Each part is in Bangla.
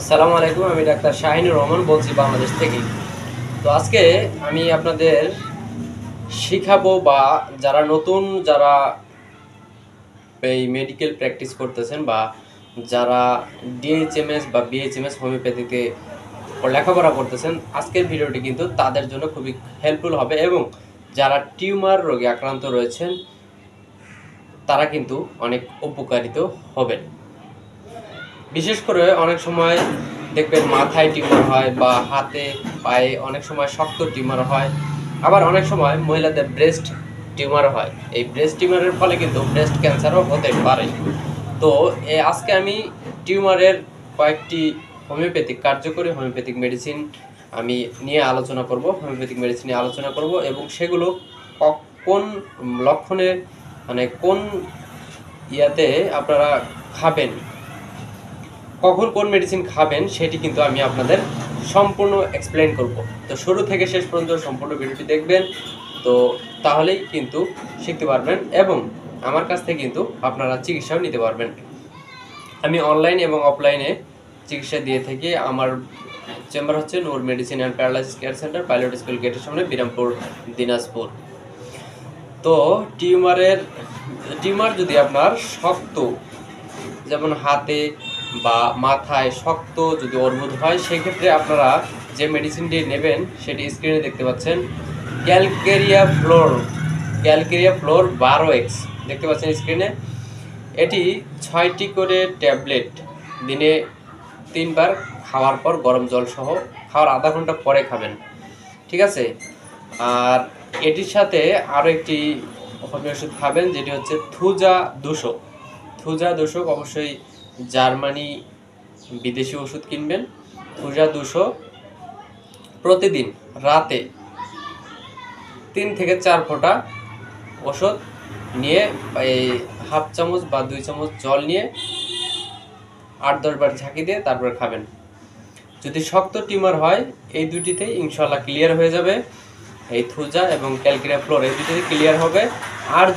আসসালামু আলাইকুম। আমি ডাক্তার শাহিনুর রহমান বলছি বাংলাদেশ থেকে। তো আজকে আমি আপনাদের শিখাবো বা যারা এই মেডিকেল প্র্যাকটিস করতেছেন বা যারা ডিএইচএমএস বা বিএইচএমএস হোমিওপ্যাথিতে লেখাপড়া করতেছেন, আজকের ভিডিওটি কিন্তু তাদের জন্য খুবই হেল্পফুল হবে এবং যারা টিউমার রোগে আক্রান্ত রয়েছেন তারা কিন্তু অনেক উপকারিত হবেন। বিশেষ করে অনেক সময় দেখবেন মাথায় টিউমার হয় বা হাতে পায়ে অনেক সময় শক্ত টিউমার হয়, আবার অনেক সময় মহিলাদের ব্রেস্ট টিউমার হয়। এই ব্রেস্ট টিউমারের ফলে কিন্তু ব্রেস্ট ক্যান্সারও হতে পারে। তো আজকে আমি টিউমারের কয়েকটি কার্যকরী হোমিওপ্যাথিক মেডিসিন আমি নিয়ে আলোচনা করব, হোমিওপ্যাথিক মেডিসিন নিয়ে আলোচনা করব এবং সেগুলো কোন লক্ষণে মানে কোন ইয়াতে আপনারা খাবেন, কখন কোন মেডিসিন খাবেন সেটি কিন্তু আমি আপনাদের সম্পূর্ণ এক্সপ্লেন করব। তো শুরু থেকে শেষ পর্যন্ত সম্পূর্ণ ভিডিওটি দেখবেন, তো তাহলেই কিন্তু শিখতে পারবেন এবং আমার কাছ থেকে কিন্তু আপনারা চিকিৎসাও নিতে পারবেন। আমি অনলাইন এবং অফলাইনে চিকিৎসা দিয়ে থাকি। আমার চেম্বার হচ্ছে Noor medicine and paralysis care centre, pilot school গেটের সামনে, বিরামপুর, দিনাজপুর। তো টিউমার যদি আপনার শক্ত, যেমন হাতে বা মাথায় শক্ত যদি অর্বুদ হয়, সেক্ষেত্রে আপনারা যে মেডিসিনটি নেবেন সেটি স্ক্রিনে দেখতে পাচ্ছেন, ক্যালকেরিয়া ফ্লোর 12x দেখতে পাচ্ছেন স্ক্রিনে। এটি 6টি করে ট্যাবলেট দিনে 3 বার খাওয়ার পর গরম জল সহ খাওয়ার আধা ঘন্টা পরে খাবেন, ঠিক আছে? আর এটির সাথে আরও একটি হোমিও ওষুধ খাবেন, যেটি হচ্ছে থুজা 200। অবশ্যই জার্মানি বিদেশি ওষুধ কিনবেন। থুজা 200 প্রতিদিন রাতে 3 থেকে 4 ফোঁটা ওষুধ নিয়ে এই হাফ চামচ বা 2 চামচ জল নিয়ে 8-10 বার ঝাঁকি দিয়ে তারপর খাবেন। যদি শক্ত টিউমার হয় এই দুটিতেই ইনশাল্লাহ ক্লিয়ার হয়ে যাবে। এই থুজা এবং ক্যালকেরিয়া ফ্লোর এই দুটিতে ক্লিয়ার হবে। আর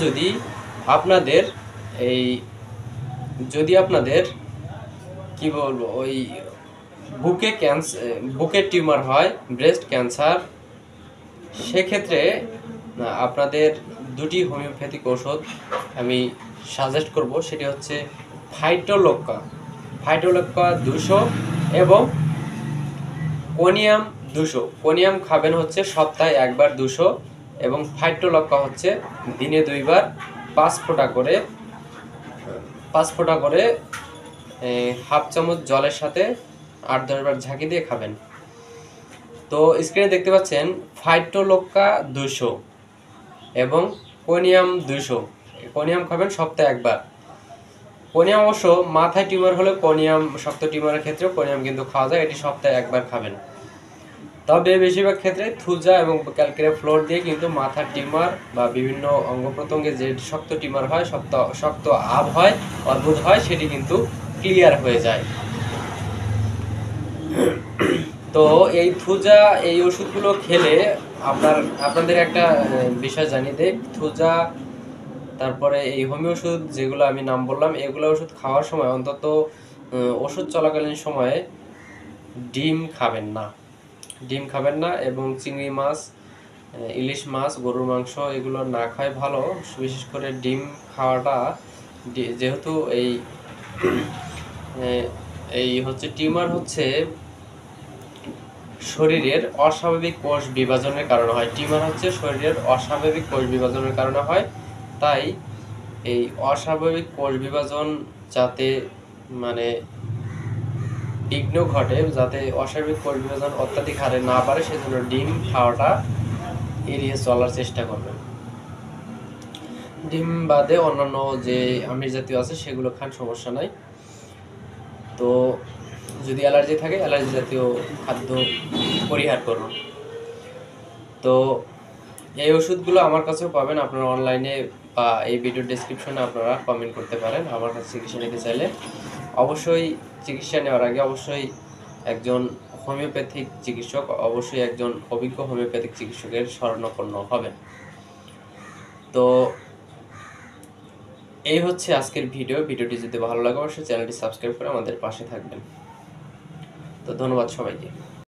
আপনাদের এই আপনাদের কি বলবো, ওই বুকের টিউমার হয়, ব্রেস্ট ক্যান্সার, সেক্ষেত্রে আপনাদের দুটি হোমিওপ্যাথিক ওষুধ আমি সাজেস্ট করব। সেটি হচ্ছে ফাইটোলক্কা 200 এবং কোনিয়াম খাবেন হচ্ছে সপ্তাহে 1 বার 200 এবং ফাইটোলক্কা হচ্ছে দিনে 2 বার 5 ফোঁটা করে হাফ চামচ জলের সাথে 8-10 বার ঝাঁকি দিয়ে খাবেন। তো স্ক্রিনে দেখতে পাচ্ছেন ফাইটোলক্কা 200 এবং কোনিয়াম খাবেন সপ্তাহে 1 বার। কোনিয়াম অবশ্য মাথায় টিউমার হলে শক্ত টিউমারের ক্ষেত্রেও কোনিয়াম কিন্তু খাওয়া যায়, এটি সপ্তাহে 1 বার খাবেন। তবে বেশিরভাগ ক্ষেত্রে থুজা এবং ক্যালকেরিয়া ফ্লোর দিয়ে কিন্তু মাথার টিউমার বা বিভিন্ন অঙ্গ প্রত্যঙ্গে যে শক্ত টিউমার হয়, শক্ত অর্বুদ হয়, সেটি কিন্তু ক্লিয়ার হয়ে যায়। তো এই ওষুধগুলো খেলে আপনাদের একটা বিষয় জানিয়ে দেয়, থুজা তারপরে এই হোমিও ওষুধ যেগুলো আমি নাম বললাম, এগুলো ওষুধ খাওয়ার সময় অন্তত ওষুধ চলাকালীন সময়ে ডিম খাবেন না এবং চিংড়ি মাছ, ইলিশ মাছ, গরুর মাংস এগুলো না খাওয়াই ভালো। বিশেষ করে ডিম খাওয়াটা, যেহেতু এই হচ্ছে টিউমার হচ্ছে শরীরের অস্বাভাবিক কোষ বিভাজনের কারণে হয়। তাই এই অস্বাভাবিক কোষ বিভাজন যাতে বিঘ্ন ঘটে, যাতে অস্বাভাবিক কোষ বিভাজন অত্যাধিক হারে না পারে, সেজন্য ডিম খাওয়াটা এড়িয়ে চলার চেষ্টা করবেন। ডিম বাদে অন্যান্য যে আমিষ জাতীয় আছে সেগুলো খান, সমস্যা নাই। তো যদি অ্যালার্জি থাকে, অ্যালার্জি জাতীয় খাদ্য পরিহার করুন। তো এই ওষুধগুলো আমার কাছেও পাবেন, আপনারা অনলাইনে বা এই ভিডিও ডেসক্রিপশনে আপনারা কমেন্ট করতে পারেন। আমার কাছে চিকিৎসা নিতে চাইলে অবশ্যই চিকিৎসা নেওয়ার আগে অবশ্যই একজন অভিজ্ঞ হোমিওপ্যাথিক চিকিৎসকের শরণাপন্ন হবেন। তো এই হচ্ছে আজকের ভিডিওটি যদি ভালো লাগে অবশ্যই চ্যানেলটি সাবস্ক্রাইব করে আমাদের পাশে থাকবেন। তো ধন্যবাদ সবাইকে।